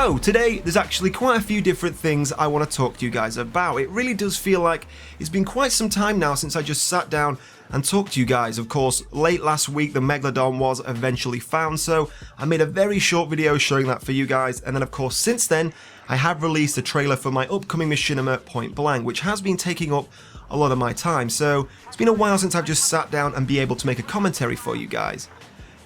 So today there's actually quite a few different things I want to talk to you guys about. It really does feel like it's been quite some time now since I just sat down and talked to you guys. Of course, late last week the Megalodon was eventually found, so I made a very short video showing that for you guys, and then of course since then I have released a trailer for my upcoming Machinima Point Blank, which has been taking up a lot of my time, so it's been a while since I've just sat down and be able to make a commentary for you guys.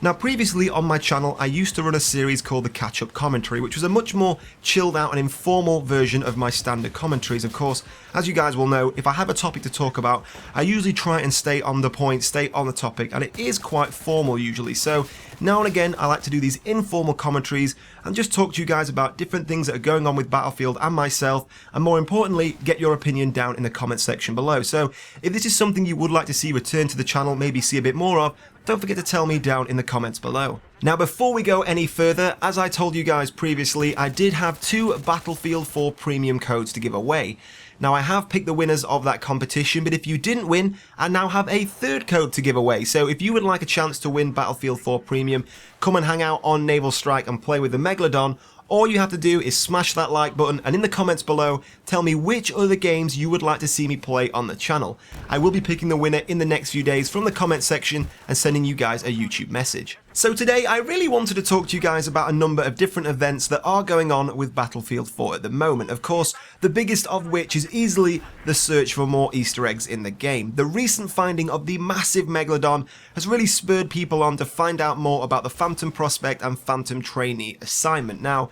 Now previously on my channel I used to run a series called the Catch-Up Commentary, which was a much more chilled out and informal version of my standard commentaries. Of course, as you guys will know, if I have a topic to talk about, I usually try and stay on the point, stay on the topic, and it is quite formal usually. So now and again I like to do these informal commentaries and just talk to you guys about different things that are going on with Battlefield and myself, and more importantly, get your opinion down in the comment section below. So if this is something you would like to see return to the channel, maybe see a bit more of, don't forget to tell me down in the comments below. Now before we go any further, as I told you guys previously, I did have 2 Battlefield 4 premium codes to give away. Now I have picked the winners of that competition, but if you didn't win, I now have a 3rd code to give away. So if you would like a chance to win Battlefield 4 Premium, come and hang out on Naval Strike and play with the Megalodon. All you have to do is smash that like button, and in the comments below, tell me which other games you would like to see me play on the channel. I will be picking the winner in the next few days from the comment section and sending you guys a YouTube message. So today I really wanted to talk to you guys about a number of different events that are going on with Battlefield 4 at the moment. Of course, the biggest of which is easily the search for more Easter eggs in the game. The recent finding of the massive Megalodon has really spurred people on to find out more about the Phantom Prospect and Phantom Trainee assignment. Now,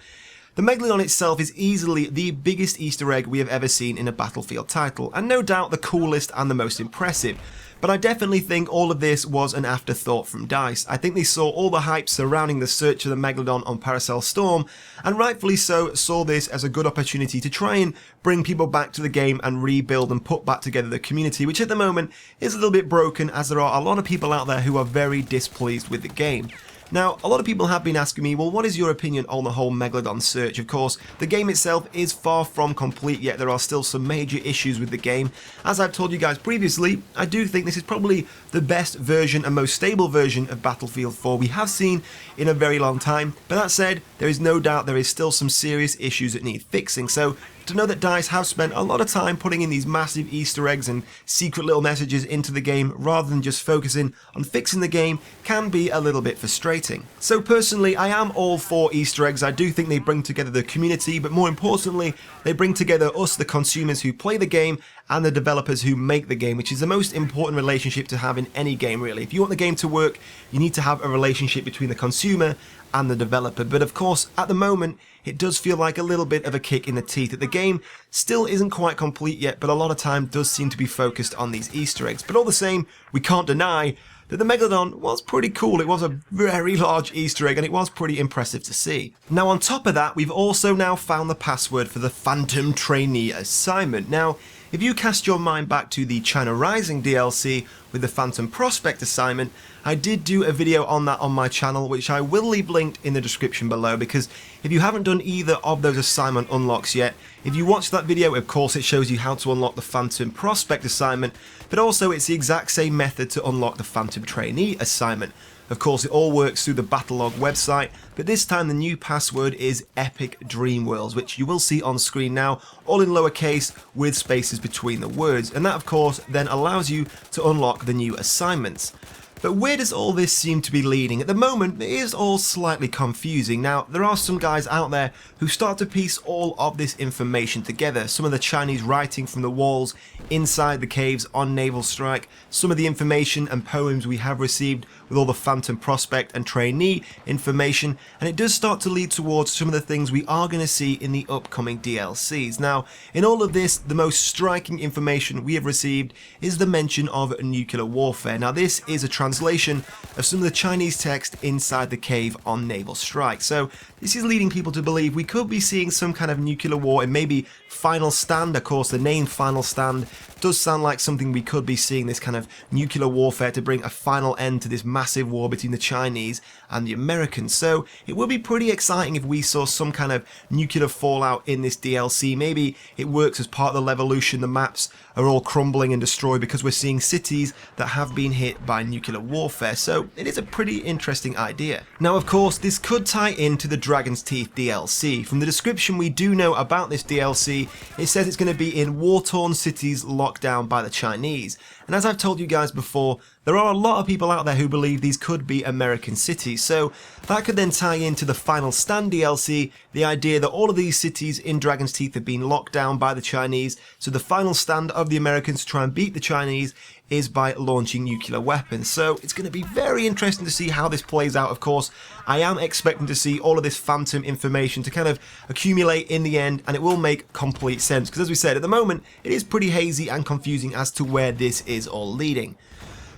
the Megalodon itself is easily the biggest Easter egg we have ever seen in a Battlefield title, and no doubt the coolest and the most impressive. But I definitely think all of this was an afterthought from DICE. I think they saw all the hype surrounding the search of the Megalodon on Paracel Storm, and rightfully so saw this as a good opportunity to try and bring people back to the game and rebuild and put back together the community, which at the moment is a little bit broken, as there are a lot of people out there who are very displeased with the game. Now, a lot of people have been asking me, well, what is your opinion on the whole Megalodon search? Of course, the game itself is far from complete yet. There are still some major issues with the game. As I've told you guys previously, I do think this is probably the best version and most stable version of Battlefield 4 we have seen in a very long time. But that said, there is no doubt there is still some serious issues that need fixing. So to know that DICE have spent a lot of time putting in these massive Easter eggs and secret little messages into the game rather than just focusing on fixing the game can be a little bit frustrating. So personally, I am all for Easter eggs. I do think they bring together the community, but more importantly, they bring together us, the consumers who play the game, and the developers who make the game, which is the most important relationship to have in any game really. If you want the game to work, you need to have a relationship between the consumer and the developer. But of course, at the moment, it does feel like a little bit of a kick in the teeth that the game still isn't quite complete yet, but a lot of time does seem to be focused on these Easter eggs. But all the same, we can't deny that the Megalodon was pretty cool. It was a very large Easter egg, and it was pretty impressive to see. Now on top of that, we've also now found the password for the Phantom Trainee assignment. Now, if you cast your mind back to the China Rising DLC with the Phantom Prospect assignment, I did do a video on that on my channel, which I will leave linked in the description below, because if you haven't done either of those assignment unlocks yet, if you watch that video, of course it shows you how to unlock the Phantom Prospect assignment, but also it's the exact same method to unlock the Phantom Trainee assignment. Of course, it all works through the Battlelog website, but this time the new password is Epic Dream Worlds, which you will see on screen now, all in lowercase with spaces between the words, and that of course then allows you to unlock the new assignments. But where does all this seem to be leading? At the moment, it is all slightly confusing. Now, there are some guys out there who start to piece all of this information together. Some of the Chinese writing from the walls inside the caves on Naval Strike, some of the information and poems we have received with all the Phantom Prospect and Trainee information, and it does start to lead towards some of the things we are going to see in the upcoming DLCs. Now, in all of this, the most striking information we have received is the mention of nuclear warfare. Now, this is a translation of some of the Chinese text inside the cave on Naval Strike. So this is leading people to believe we could be seeing some kind of nuclear war and maybe Final Stand. Of course, the name Final Stand does sound like something we could be seeing, this kind of nuclear warfare to bring a final end to this massive war between the Chinese and the Americans. So it would be pretty exciting if we saw some kind of nuclear fallout in this DLC. Maybe it works as part of the Levolution. The maps are all crumbling and destroyed because we're seeing cities that have been hit by nuclear nuclear warfare, so it is a pretty interesting idea. Now of course this could tie into the Dragon's Teeth DLC. From the description we do know about this DLC, it says it's going to be in war-torn cities locked down by the Chinese. And as I've told you guys before, there are a lot of people out there who believe these could be American cities, so that could then tie into the Final Stand DLC, the idea that all of these cities in Dragon's Teeth have been locked down by the Chinese, so the final stand of the Americans to try and beat the Chinese is by launching nuclear weapons. So it's going to be very interesting to see how this plays out. Of course, I am expecting to see all of this phantom information to kind of accumulate in the end, and it will make complete sense, because as we said, at the moment it is pretty hazy and confusing as to where this is all leading.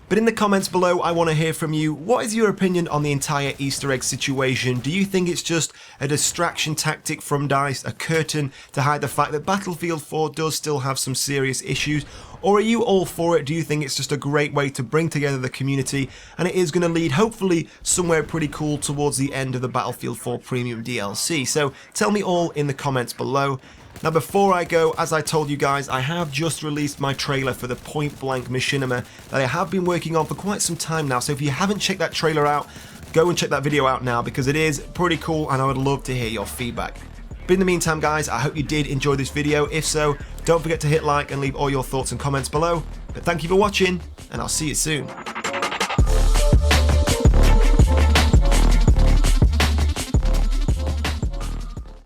But in the comments below, I want to hear from you. What is your opinion on the entire Easter egg situation? Do you think it's just a distraction tactic from DICE, a curtain to hide the fact that Battlefield 4 does still have some serious issues? Or are you all for it? Do you think it's just a great way to bring together the community, and it is going to lead hopefully somewhere pretty cool towards the end of the Battlefield 4 Premium DLC? So tell me all in the comments below. Now before I go, as I told you guys, I have just released my trailer for the Point Blank Machinima that I have been working on for quite some time now, so if you haven't checked that trailer out, go and check that video out now because it is pretty cool and I would love to hear your feedback. But in the meantime guys, I hope you did enjoy this video. If so, don't forget to hit like and leave all your thoughts and comments below. But thank you for watching, and I'll see you soon.